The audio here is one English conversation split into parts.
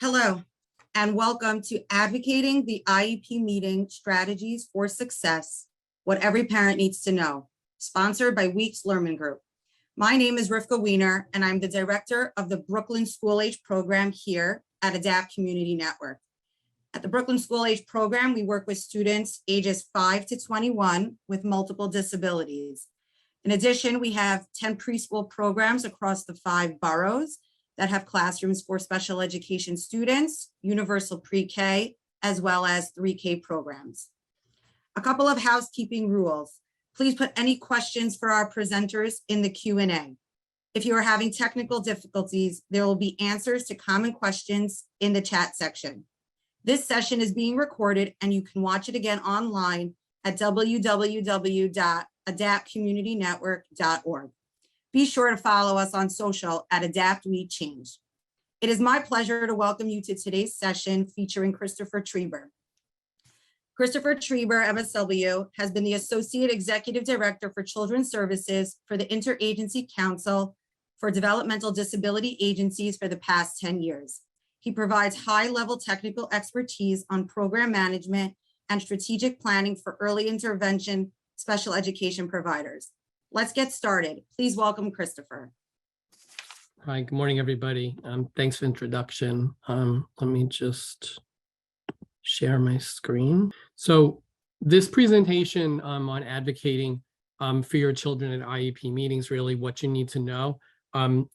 Hello, and welcome to Advocating the IEP Meeting Strategies for Success, What Every Parent Needs to Know, sponsored by Weeks Learning Group. My name is Rivka Wiener, and I'm the director of the Brooklyn School Age Program here at ADAPT Community Network. At the Brooklyn School Age Program, we work with students ages 5 to 21 with multiple disabilities. In addition, we have 10 preschool programs across the 5 boroughs that have classrooms for special education students, universal pre-K, as well as 3K programs. A couple of housekeeping rules. Please put any questions for our presenters in the Q&A. If you are having technical difficulties, there will be answers to common questions in the chat section. This session is being recorded and you can watch it again online at www.adaptcommunitynetwork.org. Be sure to follow us on social at Adapt We Change. It is my pleasure to welcome you to today's session featuring Christopher Trieber. Christopher Trieber, MSW, has been the Associate Executive Director for Children's Services for the Interagency Council for Developmental Disability Agencies for the past 10 years. He provides high-level technical expertise on program management and strategic planning for early intervention special education providers. Let's get started. Please welcome Christopher. Hi, good morning, everybody. Thanks for the introduction. Let me just share my screen. So this presentation on advocating for your children at IEP meetings, really what you need to know,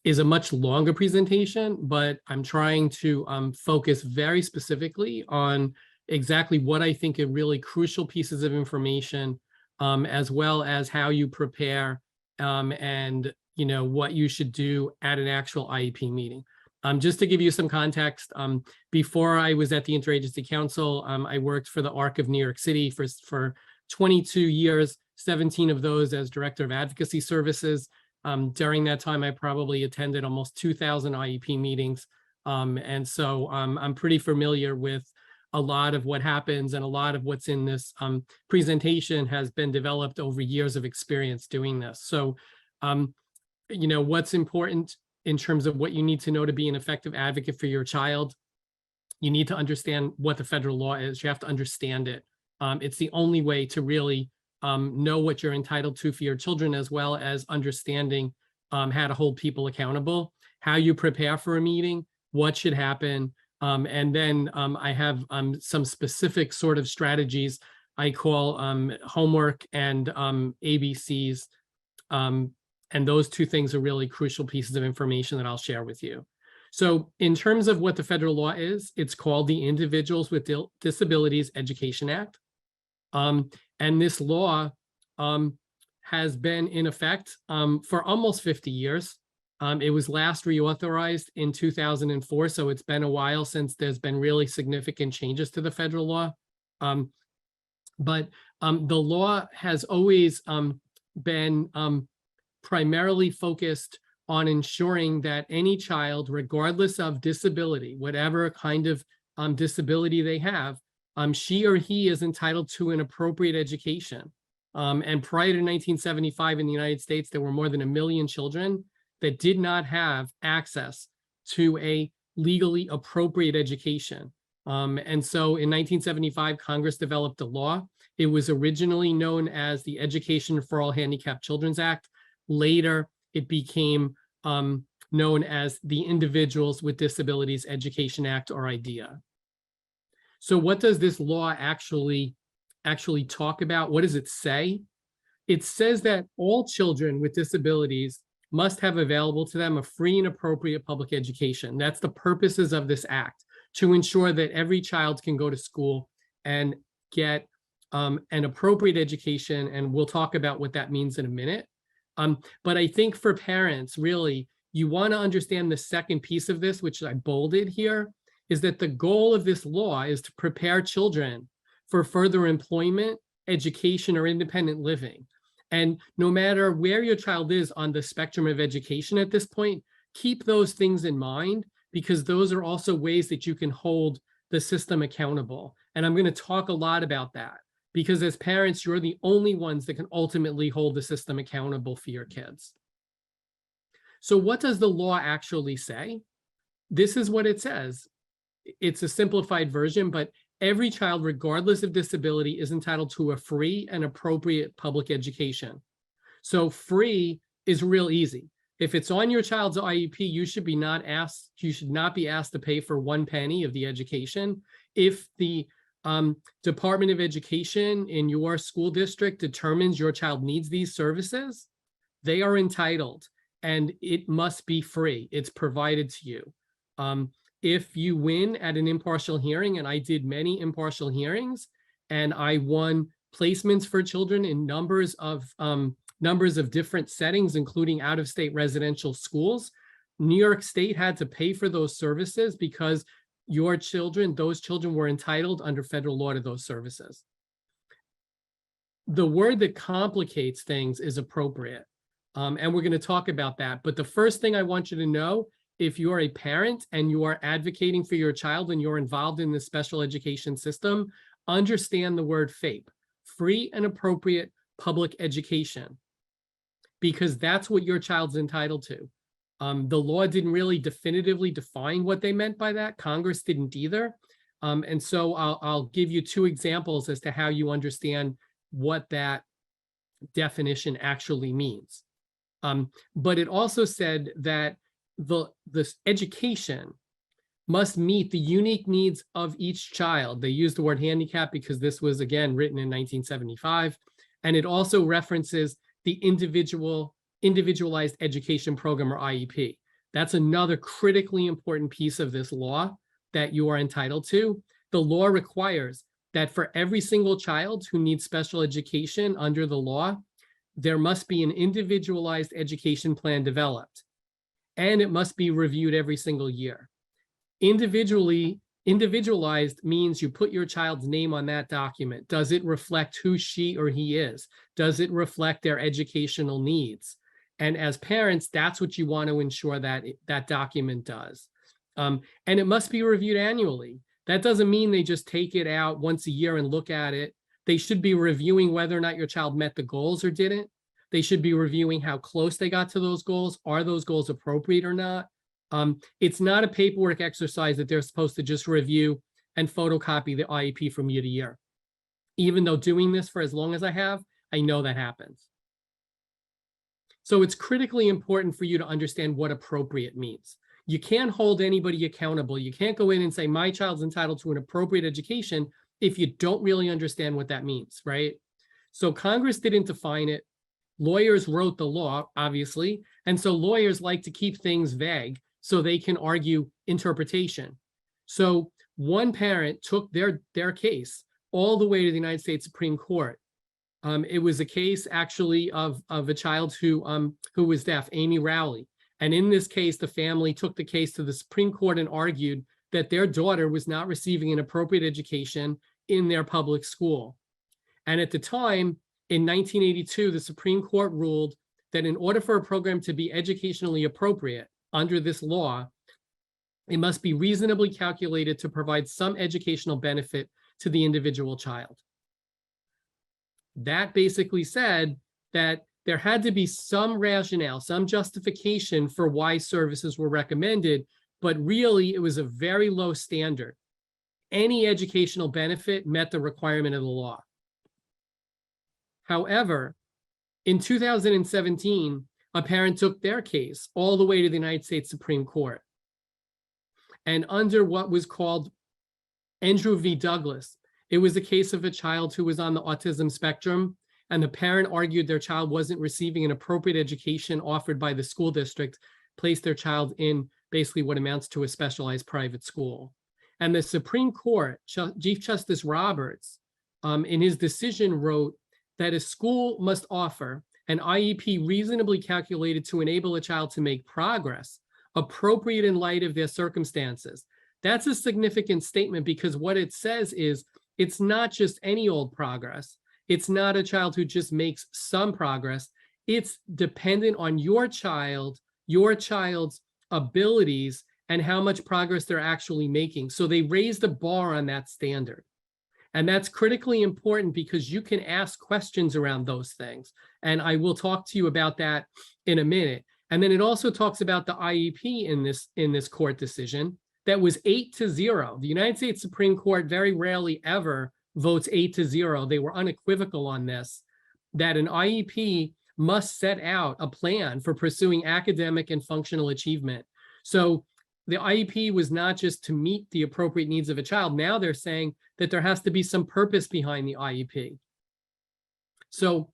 is a much longer presentation, but I'm trying to focus very specifically on exactly what I think are really crucial pieces of information, as well as how you prepare and what you should do at an actual IEP meeting. Just to give you some context, before I was at the Interagency Council, I worked for the ARC of New York City for 22 years, 17 of those as Director of Advocacy Services. During that time, I probably attended almost 2,000 IEP meetings. And so I'm pretty familiar with a lot of what happens, and a lot of what's in this presentation has been developed over years of experience doing this. So, what's important in terms of what you need to know to be an effective advocate for your child, you need to understand what the federal law is. You have to understand it. It's the only way to really know what you're entitled to for your children, as well as understanding how to hold people accountable, how you prepare for a meeting, what should happen. And then I have some specific sort of strategies I call homework and ABCs. And those two things are really crucial pieces of information that I'll share with you. So in terms of what the federal law is, it's called the Individuals with Disabilities Education Act. And this law has been in effect for almost 50 years. It was last reauthorized in 2004, so it's been a while since there's been really significant changes to the federal law. But the law has always been primarily focused on ensuring that any child, regardless of disability, whatever kind of disability they have, she or he is entitled to an appropriate education. And prior to 1975 in the United States, there were more than 1 million children that did not have access to a legally appropriate education. And so in 1975, Congress developed a law. It was originally known as the Education for All Handicapped Children's Act. Later, it became known as the Individuals with Disabilities Education Act, or IDEA. So what does this law actually talk about? What does it say? It says that all children with disabilities must have available to them a free and appropriate public education. That's the purposes of this act, to ensure that every child can go to school and get an appropriate education. And we'll talk about what that means in a minute. But I think for parents, really, you want to understand the second piece of this, which I bolded here, is that the goal of this law is to prepare children for further employment, education, or independent living. And no matter where your child is on the spectrum of education at this point, keep those things in mind, because those are also ways that you can hold the system accountable. And I'm going to talk a lot about that, because as parents, you're the only ones that can ultimately hold the system accountable for your kids. So what does the law actually say? This is what it says. it's a simplified version, but every child, regardless of disability, is entitled to a free and appropriate public education. So free is real easy. If it's on your child's IEP, you should not be asked to pay for 1 penny of the education. If the Department of Education in your school district determines your child needs these services, they are entitled, and it must be free. It's provided to you. If you win at an impartial hearing, and I did many impartial hearings, and I won placements for children in numbers of different settings, including out-of-state residential schools, New York State had to pay for those services because those children were entitled under federal law to those services. The word that complicates things is appropriate. And we're going to talk about that. But the first thing I want you to know, if you're a parent and you are advocating for your child and you're involved in the special education system, understand the word FAPE, free and appropriate public education, because that's what your child's entitled to. The law didn't really definitively define what they meant by that. Congress didn't either. And so I'll give you 2 examples as to how you understand what that definition actually means. But it also said that this education must meet the unique needs of each child. They used the word handicap because this was, again, written in 1975. And it also references the individualized education program, or IEP. That's another critically important piece of this law that you are entitled to. The law requires that for every single child who needs special education under the law, there must be an individualized education plan developed, and it must be reviewed every single year. Individualized means you put your child's name on that document. Does it reflect who she or he is? Does it reflect their educational needs? And as parents, that's what you want to ensure that that document does. And it must be reviewed annually. That doesn't mean they just take it out once a year and look at it. They should be reviewing whether or not your child met the goals or didn't. They should be reviewing how close they got to those goals. Are those goals appropriate or not? It's not a paperwork exercise that they're supposed to just review and photocopy the IEP from year to year. Even though doing this for as long as I have, I know that happens. So it's critically important for you to understand what appropriate means. You can't hold anybody accountable. You can't go in and say, my child's entitled to an appropriate education if you don't really understand what that means, right? So Congress didn't define it. Lawyers wrote the law, obviously. And so lawyers like to keep things vague so they can argue interpretation. So one parent took their case all the way to the United States Supreme Court. It was a case actually of a child who was deaf, Amy Rowley. And in this case, the family took the case to the Supreme Court and argued that their daughter was not receiving an appropriate education in their public school. And at the time, in 1982, the Supreme Court ruled that in order for a program to be educationally appropriate under this law, it must be reasonably calculated to provide some educational benefit to the individual child. That basically said that there had to be some rationale, some justification for why services were recommended, but really it was a very low standard. Any educational benefit met the requirement of the law. However, in 2017, a parent took their case all the way to the United States Supreme Court. And under what was called Andrew v. Douglas, it was a case of a child who was on the autism spectrum, and the parent argued their child wasn't receiving an appropriate education offered by the school district, placed their child in basically what amounts to a specialized private school. And the Supreme Court, Chief Justice Roberts, in his decision wrote that a school must offer an IEP reasonably calculated to enable a child to make progress, appropriate in light of their circumstances. That's a significant statement because what it says is it's not just any old progress. It's not a child who just makes some progress. It's dependent on your child's abilities and how much progress they're actually making. So they raised the bar on that standard. And that's critically important because you can ask questions around those things. And I will talk to you about that in a minute. And then it also talks about the IEP in this court decision. that was 8-0. The United States Supreme Court very rarely ever votes 8-0. They were unequivocal on this, that an IEP must set out a plan for pursuing academic and functional achievement. So the IEP was not just to meet the appropriate needs of a child. Now they're saying that there has to be some purpose behind the IEP. So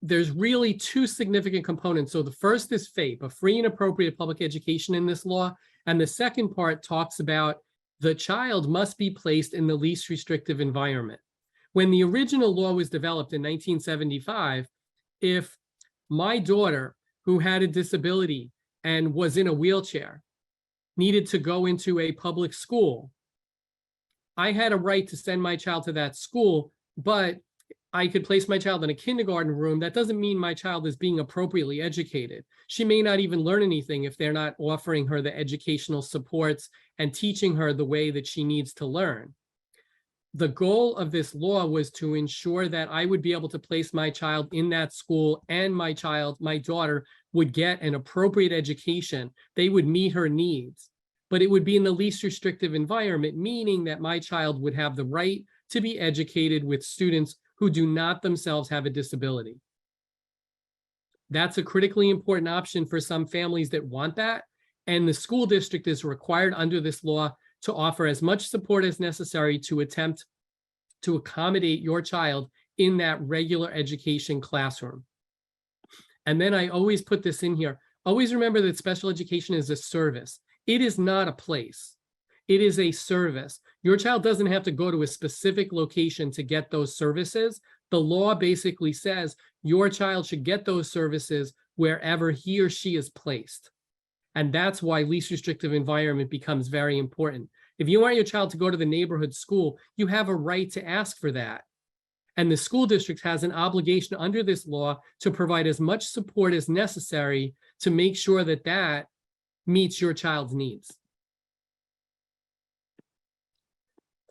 there's really two significant components. So the first is FAPE, a free and appropriate public education in this law. And the second part talks about the child must be placed in the least restrictive environment. When the original law was developed in 1975, if my daughter, who had a disability and was in a wheelchair, needed to go into a public school, I had a right to send my child to that school, but I could place my child in a kindergarten room. That doesn't mean my child is being appropriately educated. She may not even learn anything if they're not offering her the educational supports and teaching her the way that she needs to learn. The goal of this law was to ensure that I would be able to place my child in that school, and my daughter, would get an appropriate education. They would meet her needs, but it would be in the least restrictive environment, meaning that my child would have the right to be educated with students who do not themselves have a disability. That's a critically important option for some families that want that, and the school district is required under this law to offer as much support as necessary to attempt to accommodate your child in that regular education classroom. And then I always put this in here. Always remember that special education is a service. It is not a place. It is a service. Your child doesn't have to go to a specific location to get those services. The law basically says your child should get those services wherever he or she is placed. And that's why least restrictive environment becomes very important. If you want your child to go to the neighborhood school, you have a right to ask for that. And the school district has an obligation under this law to provide as much support as necessary to make sure that that meets your child's needs.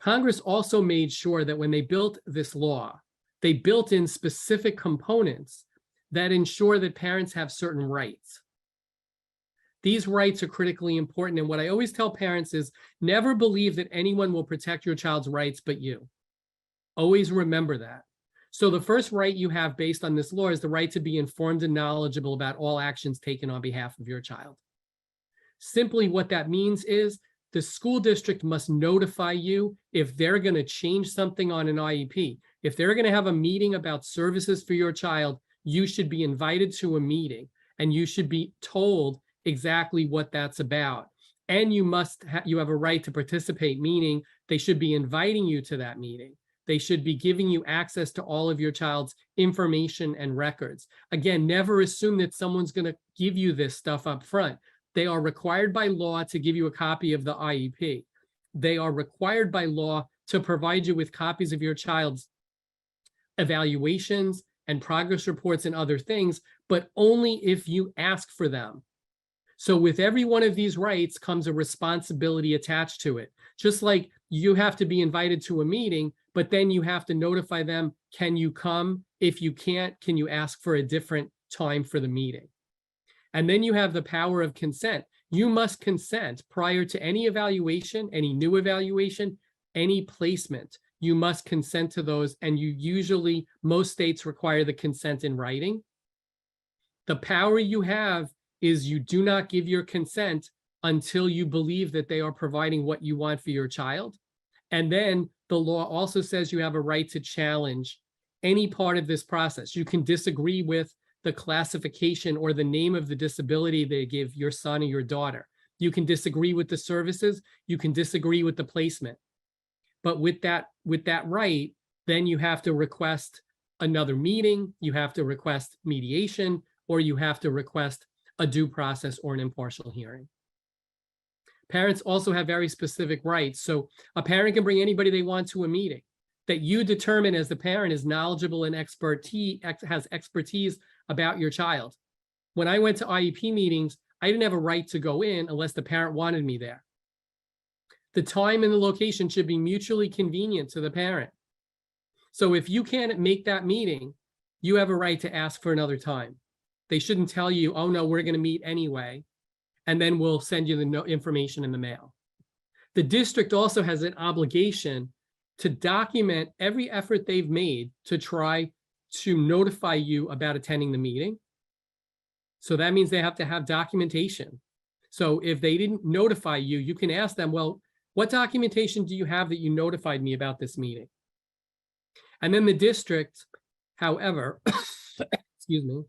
Congress also made sure that when they built this law, they built in specific components that ensure that parents have certain rights. These rights are critically important. And what I always tell parents is never believe that anyone will protect your child's rights but you. Always remember that. So the first right you have based on this law is the right to be informed and knowledgeable about all actions taken on behalf of your child. Simply what that means is the school district must notify you if they're going to change something on an IEP. If they're going to have a meeting about services for your child, you should be invited to a meeting and you should be told exactly what that's about. And you have a right to participate, meaning they should be inviting you to that meeting. They should be giving you access to all of your child's information and records. Again, never assume that someone's going to give you this stuff up front. They are required by law to give you a copy of the IEP. They are required by law to provide you with copies of your child's evaluations and progress reports and other things, but only if you ask for them. So with every one of these rights comes a responsibility attached to it. Just like you have to be invited to a meeting, but then you have to notify them, can you come? If you can't, can you ask for a different time for the meeting? And then you have the power of consent. You must consent prior to any evaluation, any new evaluation, any placement. You must consent to those, and you usually, most states require the consent in writing. The power you have is you do not give your consent until you believe that they are providing what you want for your child. And then the law also says you have a right to challenge any part of this process. You can disagree with the classification or the name of the disability they give your son or your daughter. You can disagree with the services. You can disagree with the placement. But with that right, then you have to request another meeting, you have to request mediation, or you have to request a due process or an impartial hearing. Parents also have very specific rights. So a parent can bring anybody they want to a meeting that you determine as the parent is knowledgeable and has expertise about your child. When I went to IEP meetings, I didn't have a right to go in unless the parent wanted me there. The time and the location should be mutually convenient to the parent. So if you can't make that meeting, you have a right to ask for another time. They shouldn't tell you, oh no, we're going to meet anyway. and then we'll send you the information in the mail. The district also has an obligation to document every effort they've made to try to notify you about attending the meeting. So that means they have to have documentation. So if they didn't notify you, you can ask them, well, what documentation do you have that you notified me about this meeting? And then the district, however, excuse me,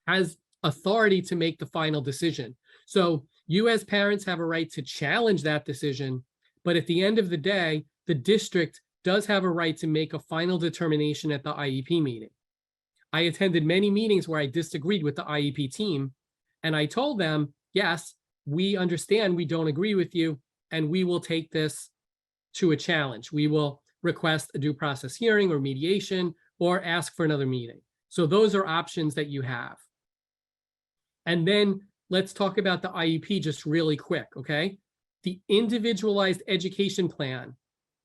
has authority to make the final decision. So you as parents have a right to challenge that decision, but at the end of the day, the district does have a right to make a final determination at the IEP meeting. I attended many meetings where I disagreed with the IEP team, and I told them, yes, we understand we don't agree with you, and we will take this to a challenge. We will request a due process hearing or mediation or ask for another meeting. So those are options that you have. And then let's talk about the IEP just really quick, okay? The individualized education plan.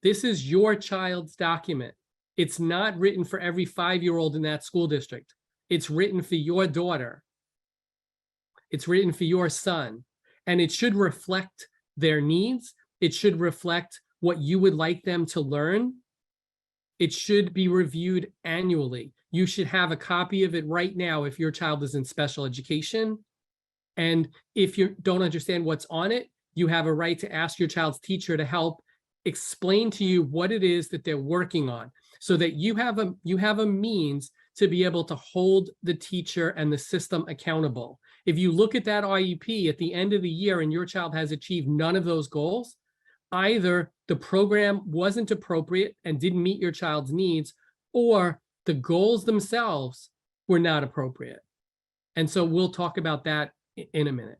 This is your child's document. It's not written for every 5-year-old in that school district. It's written for your daughter. It's written for your son. And it should reflect their needs. It should reflect what you would like them to learn. It should be reviewed annually. You should have a copy of it right now if your child is in special education. And if you don't understand what's on it, you have a right to ask your child's teacher to help explain to you what it is that they're working on, so that you have a means to be able to hold the teacher and the system accountable. If you look at that IEP at the end of the year and your child has achieved none of those goals, either the program wasn't appropriate and didn't meet your child's needs, or the goals themselves were not appropriate. And so we'll talk about that in a minute.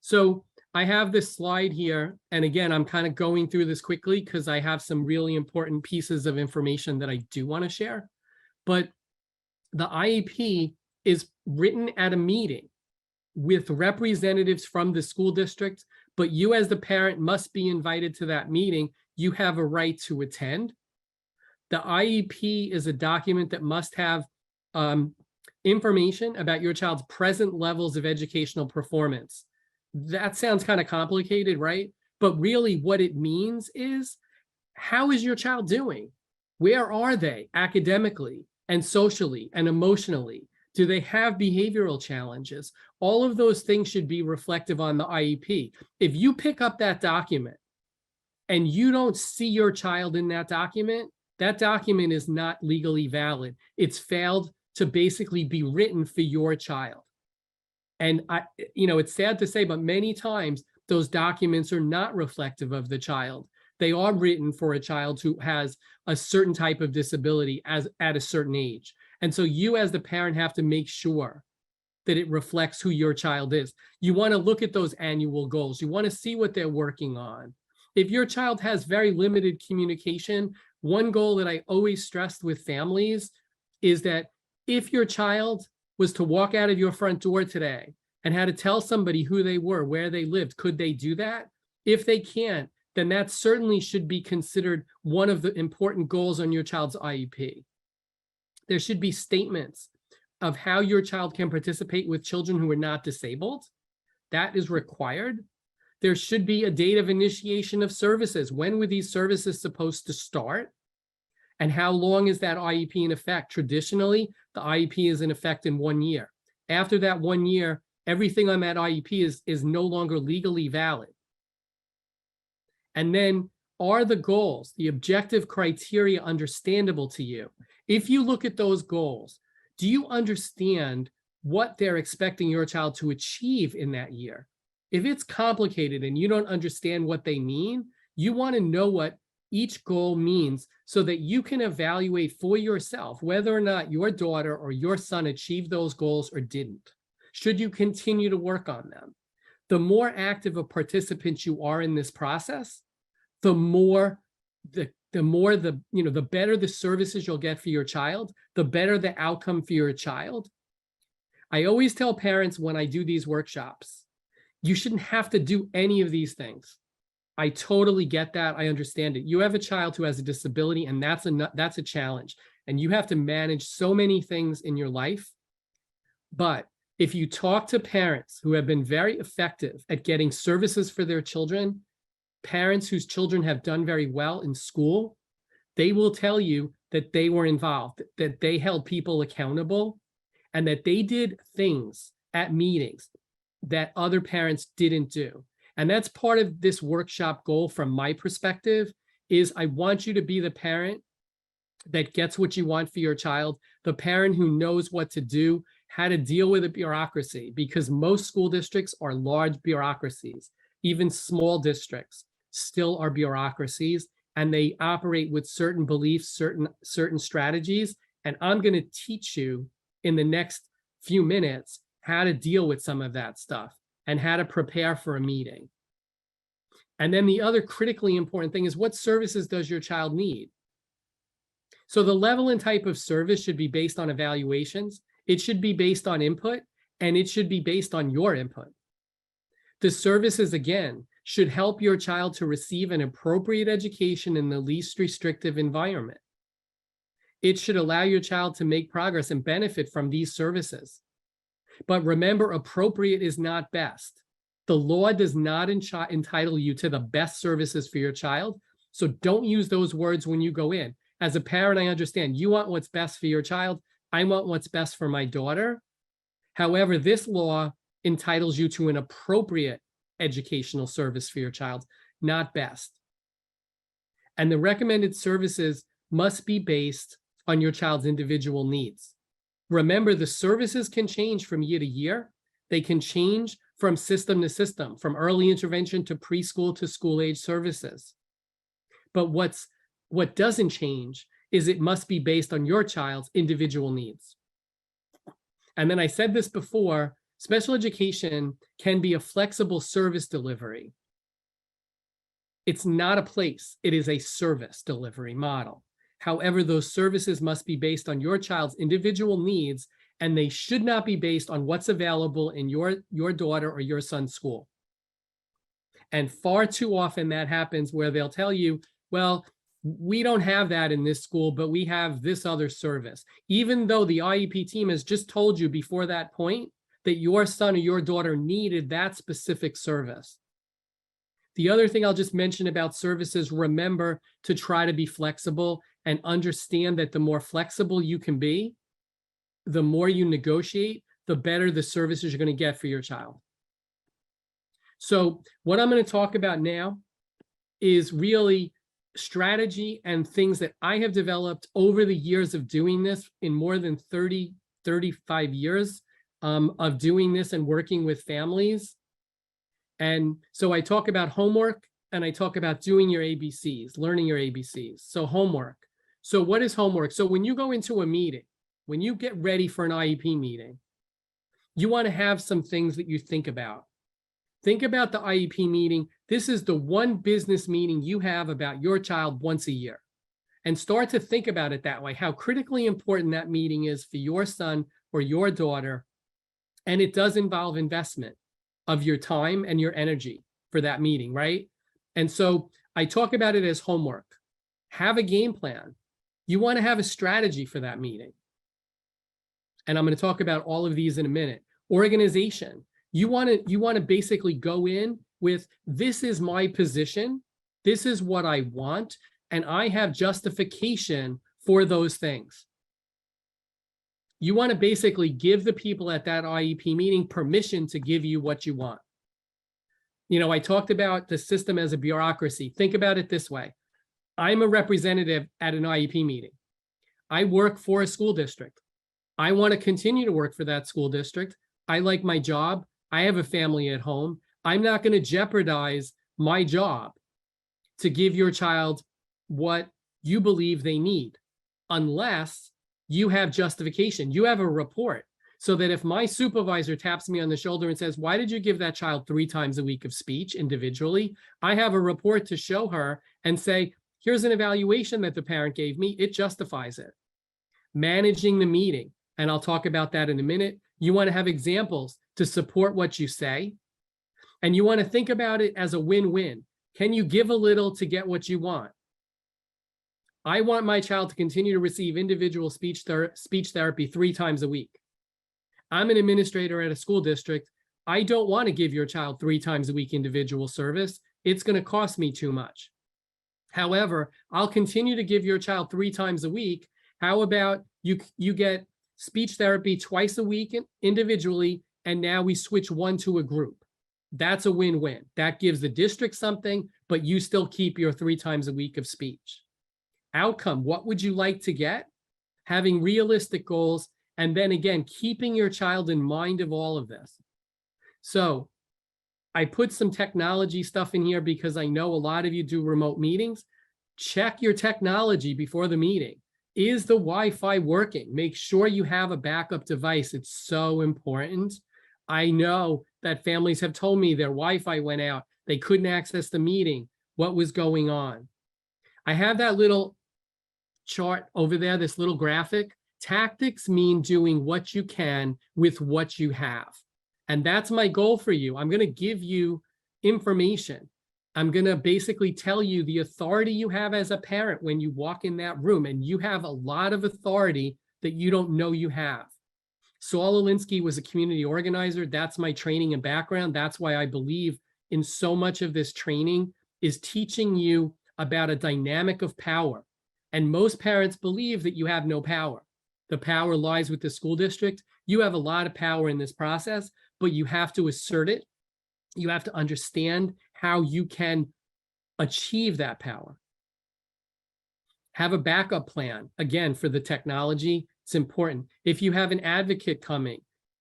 So I have this slide here, and again, I'm kind of going through this quickly because I have some really important pieces of information that I do want to share. But the IEP is written at a meeting with representatives from the school district, but you as the parent must be invited to that meeting. You have a right to attend. The IEP is a document that must have information about your child's present levels of educational performance. That sounds kind of complicated, right? But really what it means is, how is your child doing? Where are they academically and socially and emotionally? Do they have behavioral challenges? All of those things should be reflective on the IEP. If you pick up that document and you don't see your child in that document is not legally valid. It's failed to basically be written for your child. And it's sad to say, but many times those documents are not reflective of the child. They are written for a child who has a certain type of disability at a certain age. And so you as the parent have to make sure that it reflects who your child is. You want to look at those annual goals. You want to see what they're working on. If your child has very limited communication, one goal that I always stressed with families is that if your child was to walk out of your front door today and had to tell somebody who they were, where they lived, could they do that? If they can't, then that certainly should be considered one of the important goals on your child's IEP. There should be statements of how your child can participate with children who are not disabled. That is required. There should be a date of initiation of services. When were these services supposed to start? And how long is that IEP in effect? Traditionally, the IEP is in effect in 1 year. After that 1 year, everything on that IEP is no longer legally valid. And then, are the goals, the objective criteria, understandable to you? If you look at those goals, do you understand what they're expecting your child to achieve in that year? If it's complicated and you don't understand what they mean, you want to know what each goal means so that you can evaluate for yourself whether or not your daughter or your son achieved those goals or didn't. Should you continue to work on them? The more active a participant you are in this process, the better the services you'll get for your child, the better the outcome for your child. I always tell parents when I do these workshops, you shouldn't have to do any of these things. I totally get that. I understand it. You have a child who has a disability, and that's a challenge. And you have to manage so many things in your life. But if you talk to parents who have been very effective at getting services for their children, parents whose children have done very well in school, they will tell you that they were involved, that they held people accountable, and that they did things at meetings that other parents didn't do. And that's part of this workshop goal from my perspective, is I want you to be the parent that gets what you want for your child, the parent who knows what to do, how to deal with a bureaucracy, because most school districts are large bureaucracies. Even small districts still are bureaucracies, and they operate with certain beliefs, certain strategies. And I'm going to teach you in the next few minutes how to deal with some of that stuff and how to prepare for a meeting. And then the other critically important thing is, what services does your child need? So the level and type of service should be based on evaluations. It should be based on input, and it should be based on your input. The services, again, should help your child to receive an appropriate education in the least restrictive environment. It should allow your child to make progress and benefit from these services. But remember, appropriate is not best. The law does not entitle you to the best services for your child. So don't use those words when you go in. As a parent, I understand you want what's best for your child. I want what's best for my daughter. However, this law entitles you to an appropriate educational service for your child, not best. And the recommended services must be based on your child's individual needs. Remember, the services can change from year to year. They can change from system to system, from early intervention to preschool to school-age services. But what doesn't change is it must be based on your child's individual needs. And then I said this before, special education can be a flexible service delivery. It's not a place, it is a service delivery model. However, those services must be based on your child's individual needs, and they should not be based on what's available in your daughter or your son's school. And far too often that happens where they'll tell you, well, we don't have that in this school, but we have this other service. Even though the IEP team has just told you before that point that your son or your daughter needed that specific service. The other thing I'll just mention about services, remember to try to be flexible and understand that the more flexible you can be, the more you negotiate, the better the services you're going to get for your child. So what I'm going to talk about now is really strategy and things that I have developed over the years of doing this, in more than 35 years of doing this and working with families. And so I talk about homework, and I talk about doing your ABCs, learning your ABCs. So homework. So what is homework? So when you go into a meeting, when you get ready for an IEP meeting, you want to have some things that you think about. Think about the IEP meeting. This is the one business meeting you have about your child once a year. And start to think about it that way, how critically important that meeting is for your son or your daughter. And it does involve investment of your time and your energy for that meeting, right? And so I talk about it as homework. Have a game plan. You want to have a strategy for that meeting. And I'm going to talk about all of these in a minute. Organization. You want to basically go in with, this is my position, this is what I want, and I have justification for those things. You want to basically give the people at that IEP meeting permission to give you what you want. You know, I talked about the system as a bureaucracy. Think about it this way. I'm a representative at an IEP meeting. I work for a school district. I want to continue to work for that school district. I like my job. I have a family at home. I'm not going to jeopardize my job to give your child what you believe they need, unless you have justification. You have a report, so that if my supervisor taps me on the shoulder and says, why did you give that child 3 times a week of speech individually? I have a report to show her and say, here's an evaluation that the parent gave me. It justifies it. Managing the meeting. And I'll talk about that in a minute. You want to have examples to support what you say. And you want to think about it as a win-win. Can you give a little to get what you want? I want my child to continue to receive individual speech therapy 3 times a week. I'm an administrator at a school district. I don't want to give your child 3 times a week individual service. It's going to cost me too much. However, I'll continue to give your child 3 times a week. How about you get speech therapy twice a week individually, and now we switch one to a group. That's a win-win. That gives the district something, but you still keep your 3 times a week of speech. Outcome, what would you like to get? Having realistic goals, and then again, keeping your child in mind of all of this. So I put some technology stuff in here because I know a lot of you do remote meetings. Check your technology before the meeting. Is the Wi-Fi working? Make sure you have a backup device. It's so important. I know that families have told me their Wi-Fi went out. They couldn't access the meeting. What was going on? I have that little chart over there, this little graphic. Tactics mean doing what you can with what you have. And that's my goal for you. I'm going to give you information. I'm going to basically tell you the authority you have as a parent when you walk in that room, and you have a lot of authority that you don't know you have. Saul Alinsky was a community organizer. That's my training and background. That's why I believe in so much of this training is teaching you about a dynamic of power. And most parents believe that you have no power. The power lies with the school district. You have a lot of power in this process, but you have to assert it. You have to understand how you can achieve that power. Have a backup plan. Again, for the technology, it's important. If you have an advocate coming,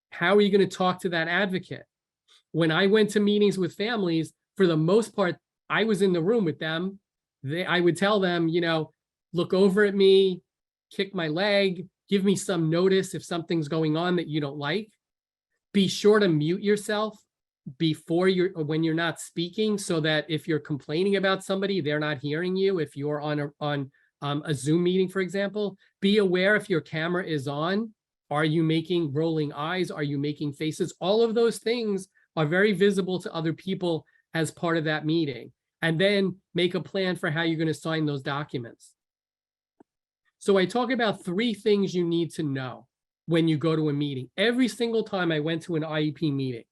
how are you going to talk to that advocate? When I went to meetings with families, for the most part, I was in the room with them. I would tell them, look over at me, kick my leg, give me some notice if something's going on that you don't like. Be sure to mute yourself when you're not speaking, so that if you're complaining about somebody, they're not hearing you. If you're on a Zoom meeting, for example, be aware if your camera is on. Are you making rolling eyes? Are you making faces? All of those things are very visible to other people as part of that meeting. And then make a plan for how you're going to sign those documents. So I talk about 3 things you need to know when you go to a meeting. Every single time I went to an IEP meeting,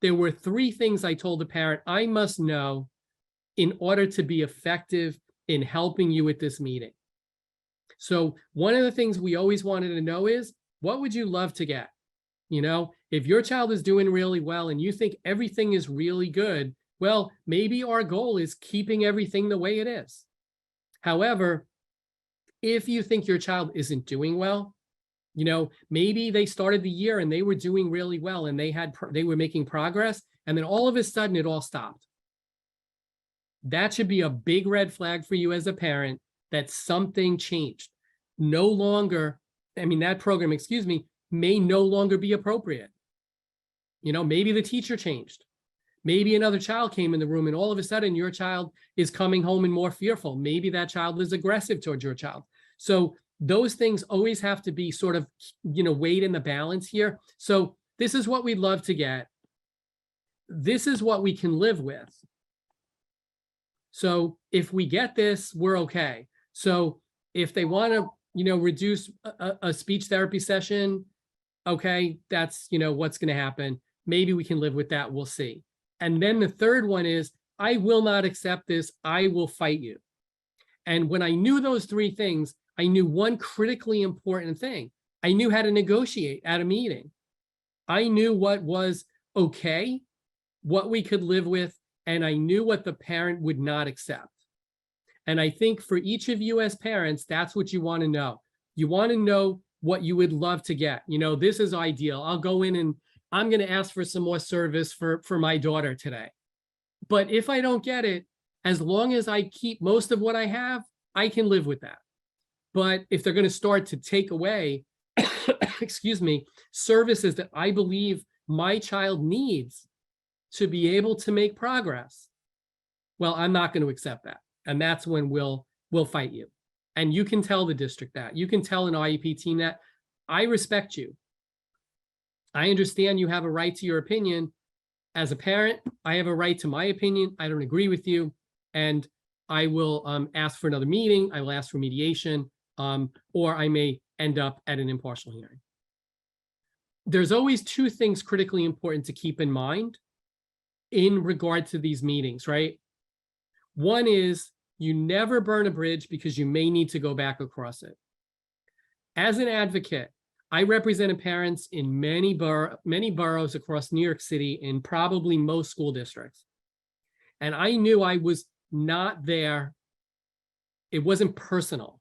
there were 3 things I told the parent I must know in order to be effective in helping you with this meeting. So one of the things we always wanted to know is, what would you love to get? If your child is doing really well and you think everything is really good, well, maybe our goal is keeping everything the way it is. However, if you think your child isn't doing well, maybe they started the year and they were doing really well and they were making progress, and then all of a sudden it all stopped. That should be a big red flag for you as a parent that something changed. That program, may no longer be appropriate. Maybe the teacher changed. Maybe another child came in the room and all of a sudden your child is coming home and more fearful. Maybe that child is aggressive towards your child. So those things always have to be sort of, weighed in the balance here. So this is what we'd love to get. This is what we can live with. So if we get this, we're okay. So if they want to, reduce a speech therapy session, okay, that's, what's going to happen. Maybe we can live with that. We'll see. And then the third one is, I will not accept this. I will fight you. And when I knew those 3 things, I knew one critically important thing. I knew how to negotiate at a meeting. I knew what was okay, what we could live with, and I knew what the parent would not accept. And I think for each of you as parents, that's what you want to know. You want to know what you would love to get. This is ideal. I'll go in and I'm going to ask for some more service for my daughter today. But if I don't get it, as long as I keep most of what I have, I can live with that. But if they're going to start to take away, services that I believe my child needs to be able to make progress, well, I'm not going to accept that. And that's when we'll fight you. And you can tell the district that. You can tell an IEP team that. I respect you. I understand you have a right to your opinion. As a parent, I have a right to my opinion. I don't agree with you. And I will ask for another meeting. I will ask for mediation, or I may end up at an impartial hearing. there's always two things critically important to keep in mind in regard to these meetings, right? One is you never burn a bridge because you may need to go back across it. As an advocate, I represented parents in many boroughs across New York City in probably most school districts. And I knew I was not there. It wasn't personal.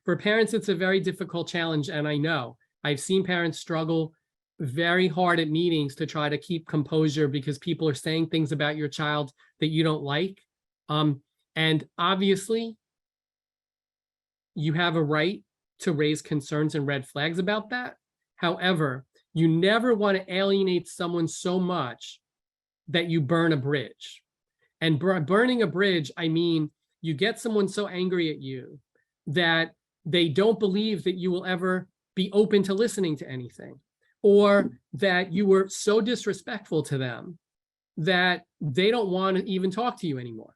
For parents, it's a very difficult challenge. And I know I've seen parents struggle very hard at meetings to try to keep composure because people are saying things about your child that you don't like. And obviously, you have a right to raise concerns and red flags about that. However, you never want to alienate someone so much that you burn a bridge. And burning a bridge, I mean, you get someone so angry at you that they don't believe that you will ever be open to listening to anything, or that you were so disrespectful to them that they don't want to even talk to you anymore.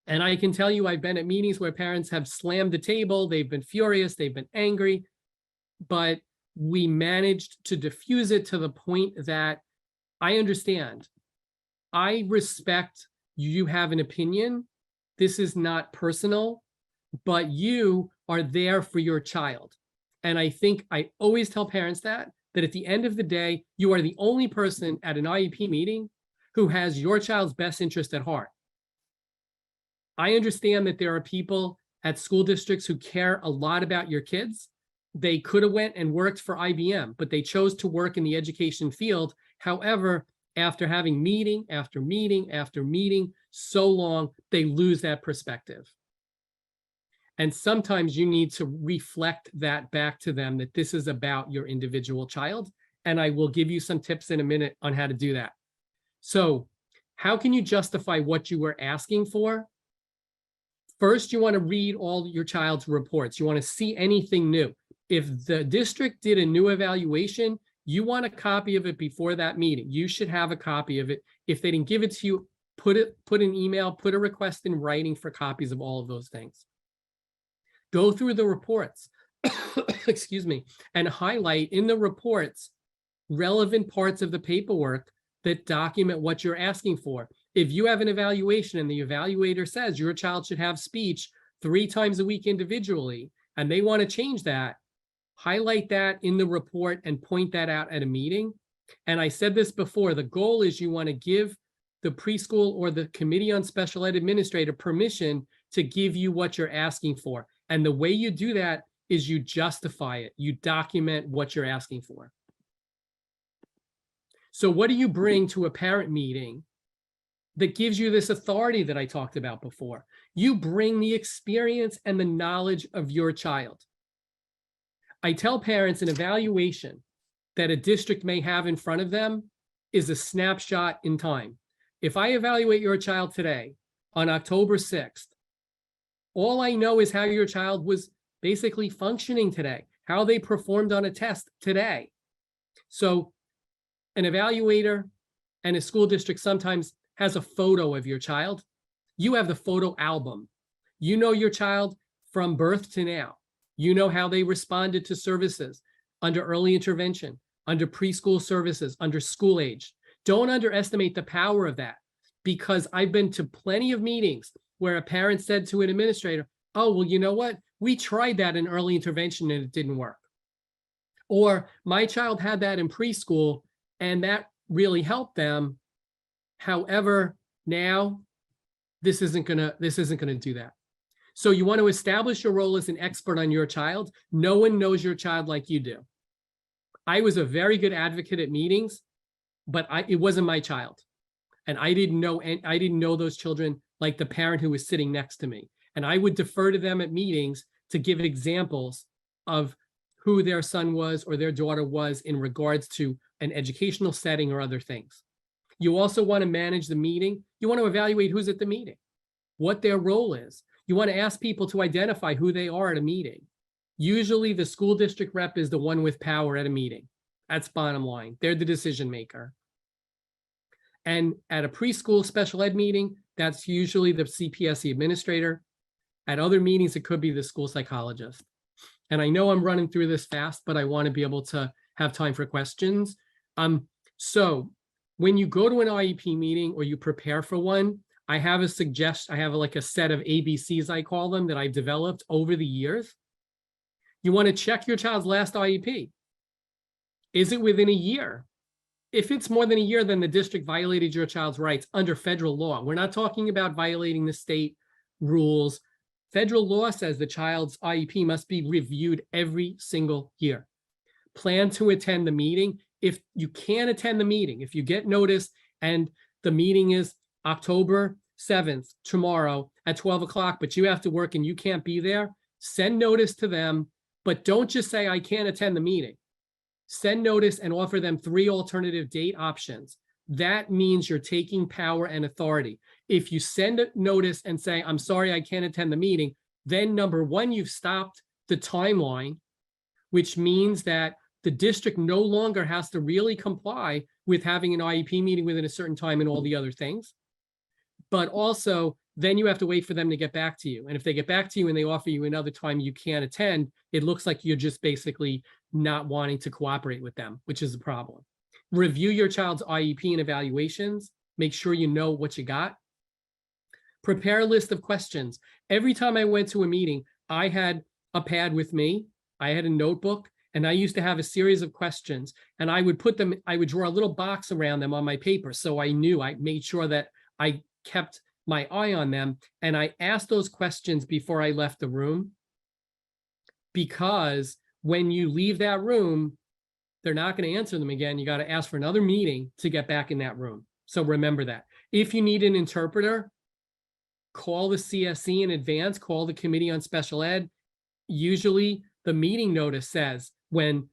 And I can tell you, I've been at meetings where parents have slammed the table, they've been furious, they've been angry, but we managed to diffuse it to the point that I understand. I respect you have an opinion. This is not personal, but you are there for your child. And I think I always tell parents that at the end of the day, you are the only person at an IEP meeting who has your child's best interest at heart. I understand that there are people at school districts who care a lot about your kids. They could have went and worked for IBM, but they chose to work in the education field. However, after having meeting after meeting after meeting so long, they lose that perspective. And sometimes you need to reflect that back to them, that this is about your individual child. And I will give you some tips in a minute on how to do that. So how can you justify what you were asking for? First, you want to read all your child's reports. You want to see anything new. If the district did a new evaluation, you want a copy of it before that meeting. You should have a copy of it. If they didn't give it to you, put an email, put a request in writing for copies of all of those things. Go through the reports, excuse me, and highlight in the reports relevant parts of the paperwork that document what you're asking for. If you have an evaluation and the evaluator says your child should have speech 3 times a week individually, and they want to change that, highlight that in the report and point that out at a meeting. And I said this before, the goal is you want to give the preschool or the committee on special ed administrator permission to give you what you're asking for. And the way you do that is you justify it. You document what you're asking for. So what do you bring to a parent meeting that gives you this authority that I talked about before? You bring the experience and the knowledge of your child. I tell parents an evaluation that a district may have in front of them is a snapshot in time. If I evaluate your child today on October 6th, all I know is how your child was basically functioning today, how they performed on a test today. So an evaluator and a school district sometimes has a photo of your child. You have the photo album. You know your child from birth to now. You know how they responded to services under early intervention, under preschool services, under school age. Don't underestimate the power of that, because I've been to plenty of meetings where a parent said to an administrator, oh, well, you know what? We tried that in early intervention and it didn't work. Or my child had that in preschool and that really helped them. However, now this isn't gonna do that. So you want to establish your role as an expert on your child. No one knows your child like you do. I was a very good advocate at meetings, but it wasn't my child. And I didn't know those children like the parent who was sitting next to me. And I would defer to them at meetings to give examples of who their son was or their daughter was in regards to an educational setting or other things. You also want to manage the meeting. You want to evaluate who's at the meeting, what their role is. You want to ask people to identify who they are at a meeting. Usually the school district rep is the one with power at a meeting. That's bottom line. They're the decision maker. And at a preschool special ed meeting, that's usually the CPSE administrator. At other meetings, it could be the school psychologist. And I know I'm running through this fast, but I want to be able to have time for questions. So when you go to an IEP meeting or you prepare for one, I have a suggestion. I have like a set of ABCs, I call them, that I've developed over the years. You want to check your child's last IEP. Is it within a year? If it's more than a year, then the district violated your child's rights under federal law. We're not talking about violating the state rules. Federal law says the child's IEP must be reviewed every single year. Plan to attend the meeting. If you can't attend the meeting, if you get notice and the meeting is October 7th, tomorrow at 12 o'clock, but you have to work and you can't be there, send notice to them, but don't just say, I can't attend the meeting. Send notice and offer them 3 alternative date options. That means you're taking power and authority. If you send a notice and say, I'm sorry, I can't attend the meeting, then number one, you've stopped the timeline, which means that the district no longer has to really comply with having an IEP meeting within a certain time and all the other things. But also, then you have to wait for them to get back to you. And if they get back to you and they offer you another time you can't attend, it looks like you're just basically not wanting to cooperate with them, which is a problem. Review your child's IEP and evaluations. Make sure you know what you got. Prepare a list of questions. Every time I went to a meeting, I had a pad with me. I had a notebook, and I used to have a series of questions, and I would put them, I would draw a little box around them on my paper. So I knew, I made sure that I kept my eye on them. And I asked those questions before I left the room, because when you leave that room, they're not going to answer them again. You got to ask for another meeting to get back in that room. So remember that. If you need an interpreter, call the CSE in advance, call the Committee on Special Ed. Usually the meeting notice says when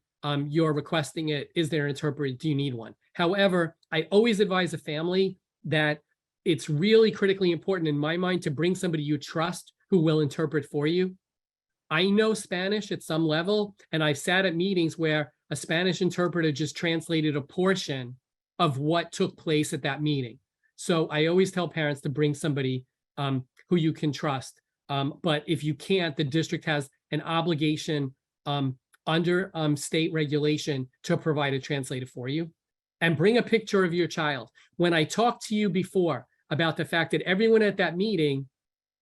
you're requesting it, is there an interpreter? Do you need one? However, I always advise a family that it's really critically important in my mind to bring somebody you trust who will interpret for you. I know Spanish at some level, and I've sat at meetings where a Spanish interpreter just translated a portion of what took place at that meeting. So I always tell parents to bring somebody who you can trust. But if you can't, the district has an obligation under state regulation to provide a translator for you. And bring a picture of your child. When I talked to you before about the fact that everyone at that meeting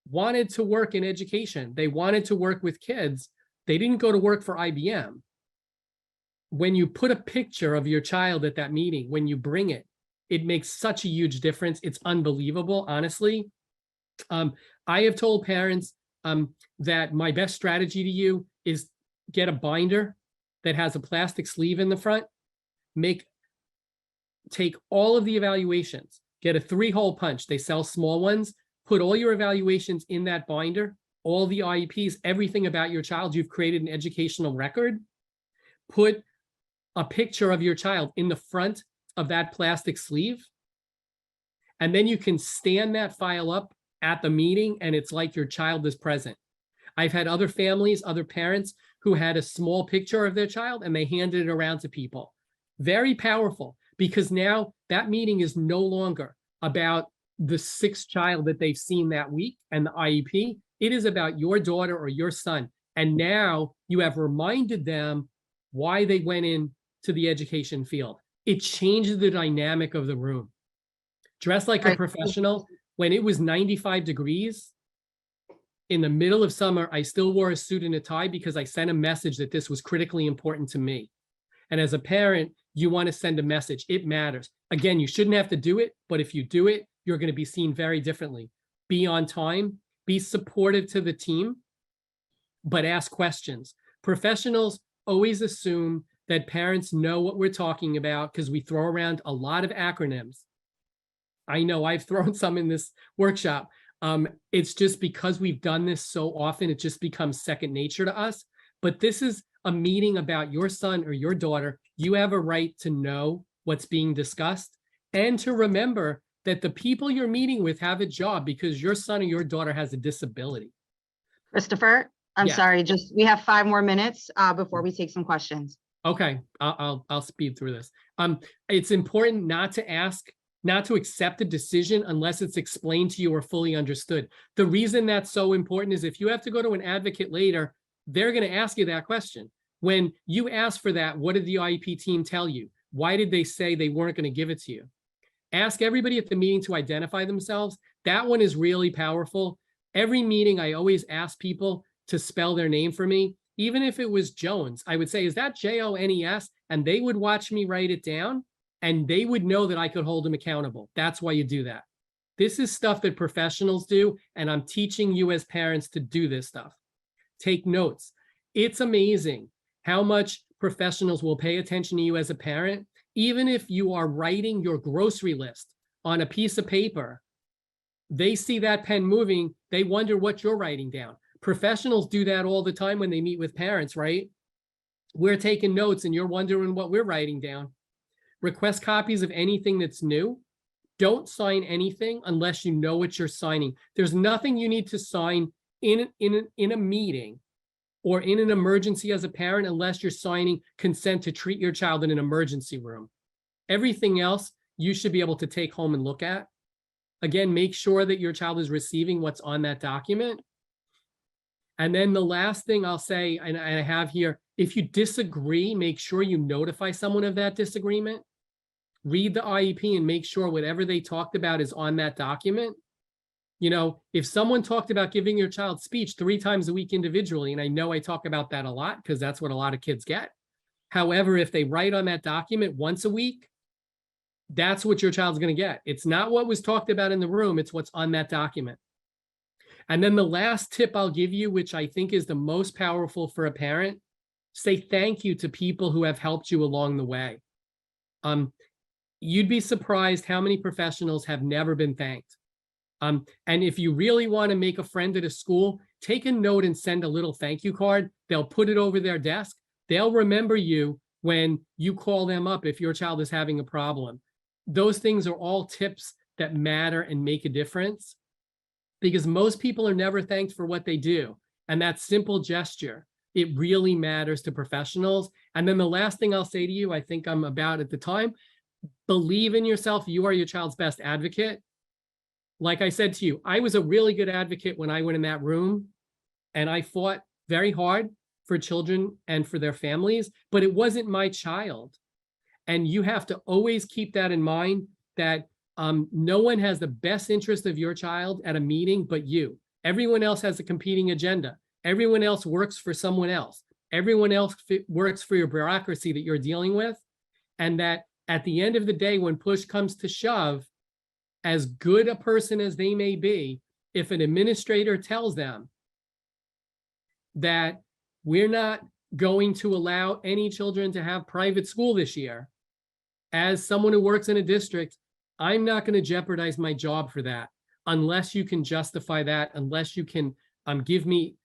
wanted to work in education, they wanted to work with kids, they didn't go to work for IBM. When you put a picture of your child at that meeting, when you bring it, it makes such a huge difference. It's unbelievable, honestly. I have told parents that my best strategy to you is get a binder that has a plastic sleeve in the front, take all of the evaluations, get a 3-hole punch. They sell small ones. Put all your evaluations in that binder, all the IEPs, everything about your child. You've created an educational record. Put a picture of your child in the front of that plastic sleeve. And then you can stand that file up at the meeting, and it's like your child is present. I've had other families, other parents who had a small picture of their child and they handed it around to people. Very powerful, because now that meeting is no longer about the 6th child that they've seen that week and the IEP. It is about your daughter or your son. And now you have reminded them why they went into the education field. It changes the dynamic of the room. Dress like a professional. When it was 95 degrees in the middle of summer, I still wore a suit and a tie because I sent a message that this was critically important to me. And as a parent, you want to send a message. It matters. Again, you shouldn't have to do it, but if you do it, you're going to be seen very differently. Be on time, be supportive to the team, but ask questions. Professionals always assume that parents know what we're talking about because we throw around a lot of acronyms. I know I've thrown some in this workshop. It's just because we've done this so often, it just becomes second nature to us. But this is a meeting about your son or your daughter. You have a right to know what's being discussed and to remember that the people you're meeting with have a job because your son or your daughter has a disability. Christopher, I'm sorry, we have 5 more minutes before we take some questions. Okay, I'll speed through this. It's important not to accept a decision unless it's explained to you or fully understood. The reason that's so important is if you have to go to an advocate later, they're going to ask you that question. When you ask for that, what did the IEP team tell you? Why did they say they weren't going to give it to you? Ask everybody at the meeting to identify themselves. That one is really powerful. Every meeting, I always ask people to spell their name for me. Even if it was Jones, I would say, is that Jones? And they would watch me write it down, and they would know that I could hold them accountable. That's why you do that. This is stuff that professionals do, and I'm teaching you as parents to do this stuff. Take notes. It's amazing how much professionals will pay attention to you as a parent, even if you are writing your grocery list on a piece of paper. They see that pen moving, they wonder what you're writing down. Professionals do that all the time when they meet with parents, right? We're taking notes and you're wondering what we're writing down. Request copies of anything that's new. Don't sign anything unless you know what you're signing. There's nothing you need to sign in a meeting or in an emergency as a parent unless you're signing consent to treat your child in an emergency room. Everything else you should be able to take home and look at. Again, make sure that your child is receiving what's on that document. And then the last thing I'll say, and I have here, if you disagree, make sure you notify someone of that disagreement. Read the IEP and make sure whatever they talked about is on that document. You know, if someone talked about giving your child speech 3 times a week individually, and I know I talk about that a lot because that's what a lot of kids get. However, if they write on that document once a week, that's what your child's going to get. It's not what was talked about in the room, it's what's on that document. And then the last tip I'll give you, which I think is the most powerful for a parent, say thank you to people who have helped you along the way. You'd be surprised how many professionals have never been thanked. And if you really want to make a friend at a school, take a note and send a little thank you card. They'll put it over their desk. They'll remember you when you call them up if your child is having a problem. Those things are all tips that matter and make a difference, because most people are never thanked for what they do. And that simple gesture, it really matters to professionals. And then the last thing I'll say to you, I think I'm about at the time, believe in yourself. You are your child's best advocate. Like I said to you, I was a really good advocate when I went in that room, and I fought very hard for children and for their families, but it wasn't my child. And you have to always keep that in mind, that no one has the best interest of your child at a meeting but you. Everyone else has a competing agenda. Everyone else works for someone else. Everyone else works for your bureaucracy that you're dealing with. And that at the end of the day, when push comes to shove, as good a person as they may be, if an administrator tells them that we're not going to allow any children to have private school this year, as someone who works in a district, I'm not going to jeopardize my job for that unless you can justify that, unless you can give me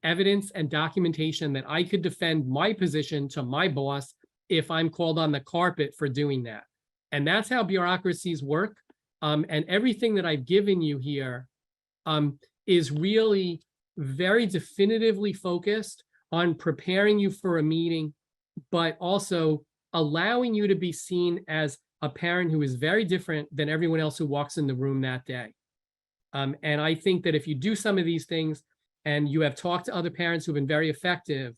evidence and documentation that I could defend my position to my boss if I'm called on the carpet for doing that. And that's how bureaucracies work. And everything that I've given you here is really very definitively focused on preparing you for a meeting, but also allowing you to be seen as a parent who is very different than everyone else who walks in the room that day. And I think that if you do some of these things and you have talked to other parents who've been very effective,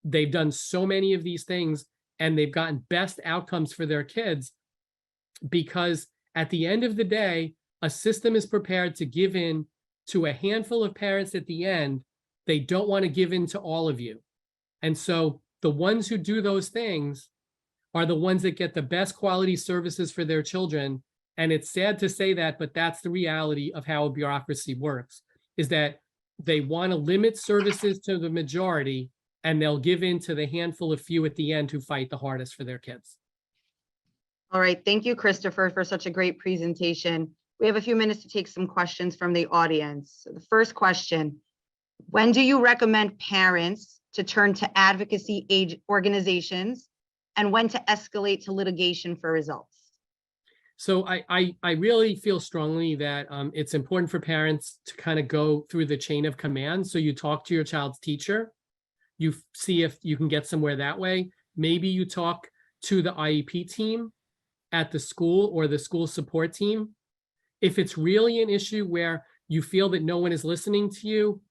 they've done so many of these things and they've gotten best outcomes for their kids, because at the end of the day, a system is prepared to give in to a handful of parents at the end. They don't want to give in to all of you. And so the ones who do those things are the ones that get the best quality services for their children. And it's sad to say that, but that's the reality of how a bureaucracy works, is that they want to limit services to the majority, and they'll give in to the handful of few at the end who fight the hardest for their kids. All right, thank you, Christopher, for such a great presentation. We have a few minutes to take some questions from the audience. So the first question, when do you recommend parents to turn to advocacy organizations, and when to escalate to litigation for results? So I really feel strongly that it's important for parents to kind of go through the chain of command. So you talk to your child's teacher, you see if you can get somewhere that way. Maybe you talk to the IEP team at the school or the school support team. If it's really an issue where you feel that no one is listening to you,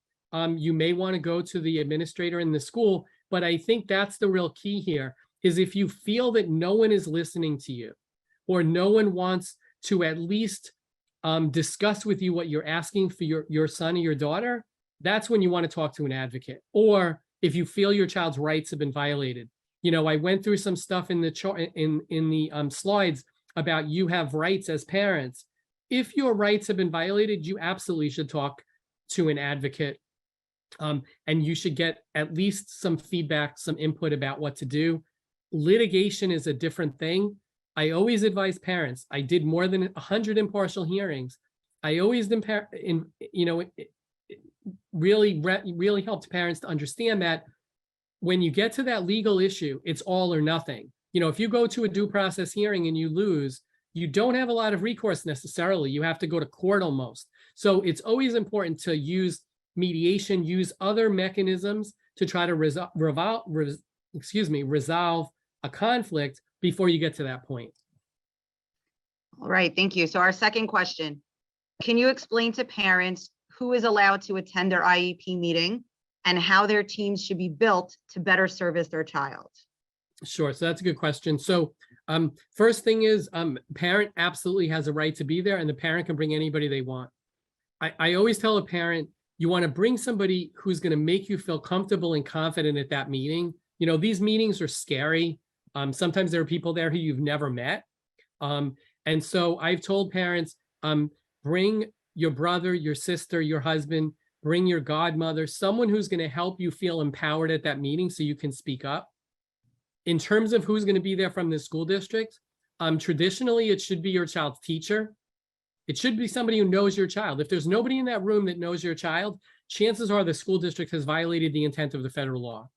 you may want to go to the administrator in the school. But I think that's the real key here, is if you feel that no one is listening to you, or no one wants to at least discuss with you what you're asking for your son or your daughter, that's when you want to talk to an advocate. Or if you feel your child's rights have been violated. You know, I went through some stuff in the slides about you have rights as parents. If your rights have been violated, you absolutely should talk to an advocate. And you should get at least some feedback, some input about what to do. Litigation is a different thing. I always advise parents. I did more than 100 impartial hearings. I always, really helped parents to understand that when you get to that legal issue, it's all or nothing. You know, if you go to a due process hearing and you lose, you don't have a lot of recourse necessarily. You have to go to court almost. So it's always important to use mediation, use other mechanisms to try to resolve a conflict before you get to that point. All right, thank you. So our second question, can you explain to parents who is allowed to attend their IEP meeting and how their teams should be built to better service their child? Sure, so that's a good question. So first thing is, parent absolutely has a right to be there, and the parent can bring anybody they want. I always tell a parent, you want to bring somebody who's going to make you feel comfortable and confident at that meeting. You know, these meetings are scary. Sometimes there are people there who you've never met. And so I've told parents, bring your brother, your sister, your husband, bring your godmother, someone who's going to help you feel empowered at that meeting so you can speak up. In terms of who's going to be there from the school district, traditionally, it should be your child's teacher. It should be somebody who knows your child. If there's nobody in that room that knows your child, chances are the school district has violated the intent of the federal law.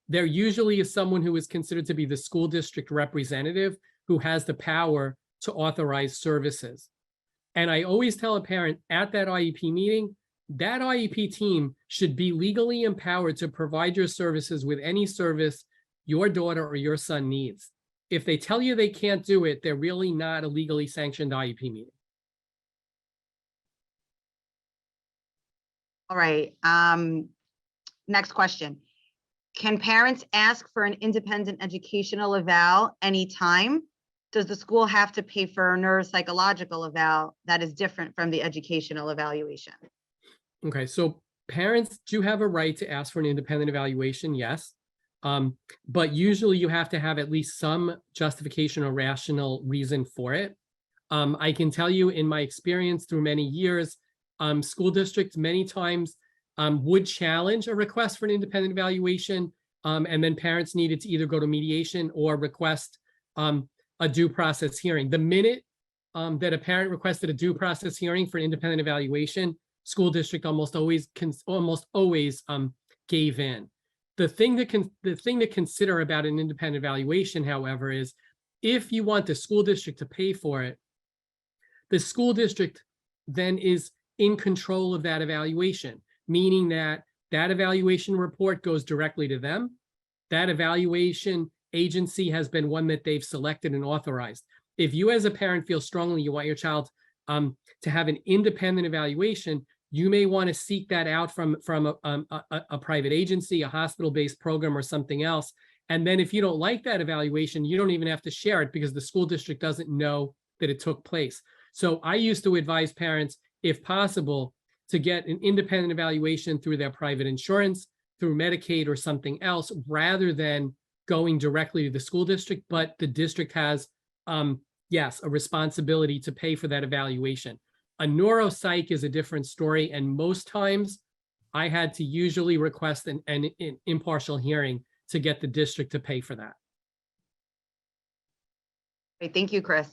There usually is someone who is considered to be the school district representative who has the power to authorize services. And I always tell a parent at that IEP meeting, that IEP team should be legally empowered to provide your services with any service your daughter or your son needs. If they tell you they can't do it, they're really not a legally sanctioned IEP meeting. All right, next question. Can parents ask for an independent educational eval anytime? Does the school have to pay for a neuropsychological eval that is different from the educational evaluation? Okay, so parents do have a right to ask for an independent evaluation, yes. But usually you have to have at least some justification or rational reason for it. I can tell you in my experience through many years, school districts many times would challenge a request for an independent evaluation, and then parents needed to either go to mediation or request a due process hearing. The minute that a parent requested a due process hearing for an independent evaluation, school district almost always gave in. The thing to consider about an independent evaluation, however, is if you want the school district to pay for it, the school district then is in control of that evaluation, meaning that that evaluation report goes directly to them. That evaluation agency has been one that they've selected and authorized. If you as a parent feel strongly you want your child to have an independent evaluation, you may want to seek that out from a private agency, a hospital-based program, or something else. And then if you don't like that evaluation, you don't even have to share it because the school district doesn't know that it took place. So I used to advise parents, if possible, to get an independent evaluation through their private insurance, through Medicaid or something else, rather than going directly to the school district. But the district has, yes, a responsibility to pay for that evaluation. A neuropsych is a different story, and most times I had to usually request an impartial hearing to get the district to pay for that. Great, thank you, Chris.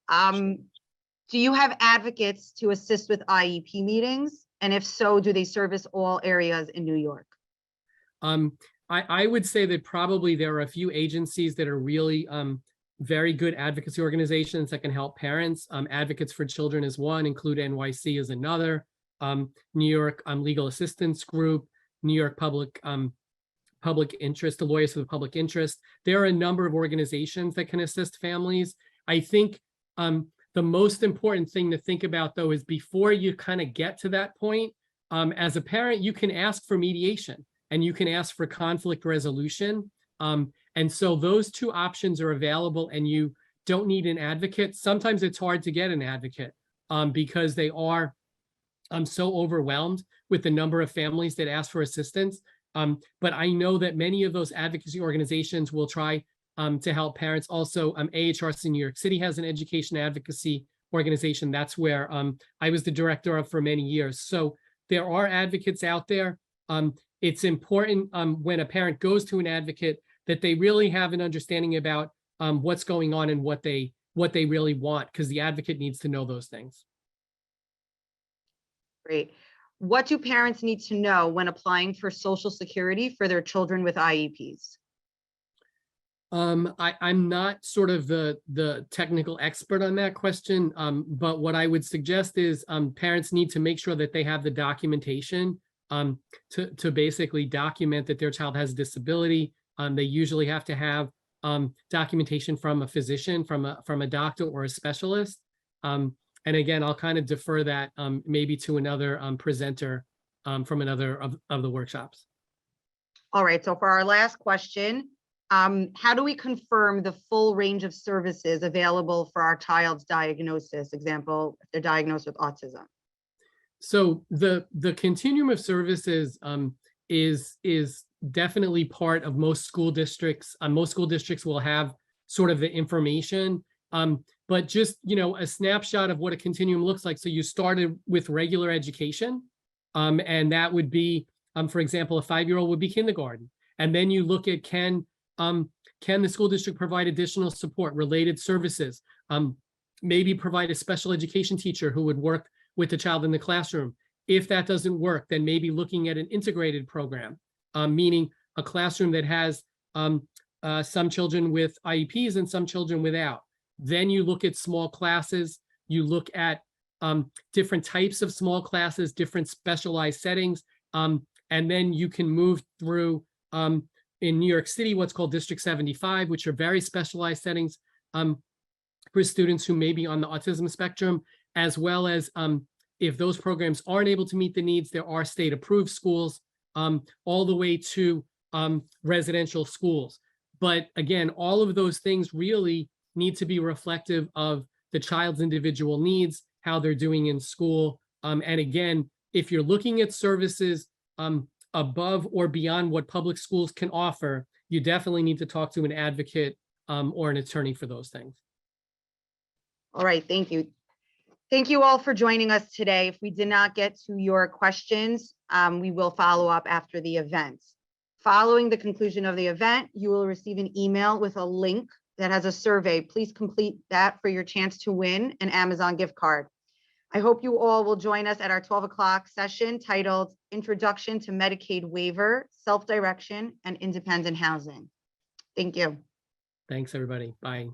Do you have advocates to assist with IEP meetings? And if so, do they service all areas in New York? I would say that probably there are a few agencies that are really very good advocacy organizations that can help parents. Advocates for Children is one, Include NYC is another, New York Legal Assistance Group, New York Public Interest, the Lawyers for the Public Interest. There are a number of organizations that can assist families. I think the most important thing to think about, though, is before you kind of get to that point, as a parent, you can ask for mediation. and you can ask for conflict resolution. And so those two options are available, and you don't need an advocate. Sometimes it's hard to get an advocate because they are so overwhelmed with the number of families that ask for assistance. But I know that many of those advocacy organizations will try to help parents. Also, AHRC in New York City has an education advocacy organization. That's where I was the director of for many years. So there are advocates out there. It's important when a parent goes to an advocate that they really have an understanding about what's going on and what they really want, because the advocate needs to know those things. Great. What do parents need to know when applying for Social Security for their children with IEPs? I'm not sort of the technical expert on that question, but what I would suggest is parents need to make sure that they have the documentation to basically document that their child has a disability. They usually have to have documentation from a physician, from a doctor or a specialist. And again, I'll kind of defer that maybe to another presenter from another of the workshops. All right, so for our last question, how do we confirm the full range of services available for our child's diagnosis? Example, if they're diagnosed with autism. So the continuum of services is definitely part of most school districts. Most school districts will have sort of the information, but just, a snapshot of what a continuum looks like. So you started with regular education, and that would be, for example, a 5-year-old would be kindergarten. And then you look at can the school district provide additional support, related services, maybe provide a special education teacher who would work with the child in the classroom. If that doesn't work, then maybe looking at an integrated program, meaning a classroom that has some children with IEPs and some children without. Then you look at small classes, you look at different types of small classes, different specialized settings, and then you can move through in New York City, what's called District 75, which are very specialized settings for students who may be on the autism spectrum, as well as if those programs aren't able to meet the needs, there are state-approved schools all the way to residential schools. But again, all of those things really need to be reflective of the child's individual needs, how they're doing in school. And again, if you're looking at services above or beyond what public schools can offer, you definitely need to talk to an advocate or an attorney for those things. All right, thank you. Thank you all for joining us today. If we did not get to your questions, we will follow up after the event. Following the conclusion of the event, you will receive an email with a link that has a survey. Please complete that for your chance to win an Amazon gift card. I hope you all will join us at our 12 o'clock session titled Introduction to Medicaid Waiver, Self-Direction, and Independent Housing. Thank you. Thanks, everybody. Bye.